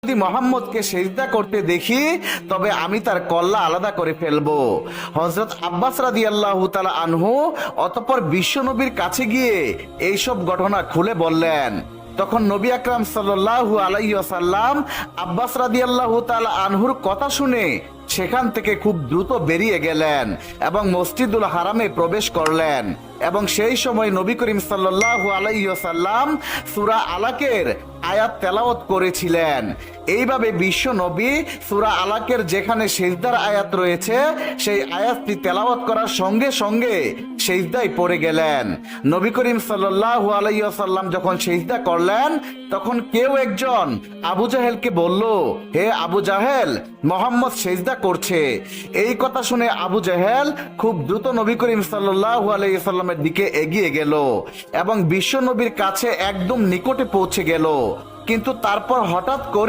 যদি মোহাম্মদকে সেজদা করতে দেখি তবে আমি তার কল্লা আলাদা করে ফেলবো। হযরত আব্বাস রাদিয়াল্লাহু তাআলা আনহু অতঃপর বিশ্ব নবীর কাছে গিয়ে এইসব ঘটনা খুলে বললেন। তখন নবী আকরাম সাল্লাল্লাহু আলাইহি ওয়াসাল্লাম আব্বাস রাদিয়াল্লাহু তাআলা আনহুর কথা শুনে সেখান থেকে খুব দ্রুত বেরিয়ে গেলেন এবং মসজিদুল হারামে প্রবেশ করলেন। এবং সেই সময় নবী করিম সাল্লাল্লাহু আলাইহি ওয়াসাল্লাম সূরা আলাকের আয়াত তেলাওয়াত করেছিলেন। এইভাবে বিশ্ব নবী সূরা আলাকের যেখানে সিজদার আয়াত রয়েছে সেই আয়াতটি তেলাওয়াত করার সঙ্গে সঙ্গে সিজদায় পড়ে গেলেন। নবী করিম সাল্লাল্লাহু আলাইহি ওয়াসাল্লাম যখন সিজদা করলেন তখন কেউ একজন আবু জাহেলকে বলল, হে আবু জাহেল, মোহাম্মদ সিজদা করছে। এই কথা শুনে আবু জাহেল খুব দ্রুত নবী করিম সাল্লাল্লাহু আলাইহি ওয়াসাল্লামের দিকে এগিয়ে গেল এবং বিশ্ব নবীর কাছে একদম নিকটে পৌঁছে গেল। কিন্তু তারপর হঠাৎ করে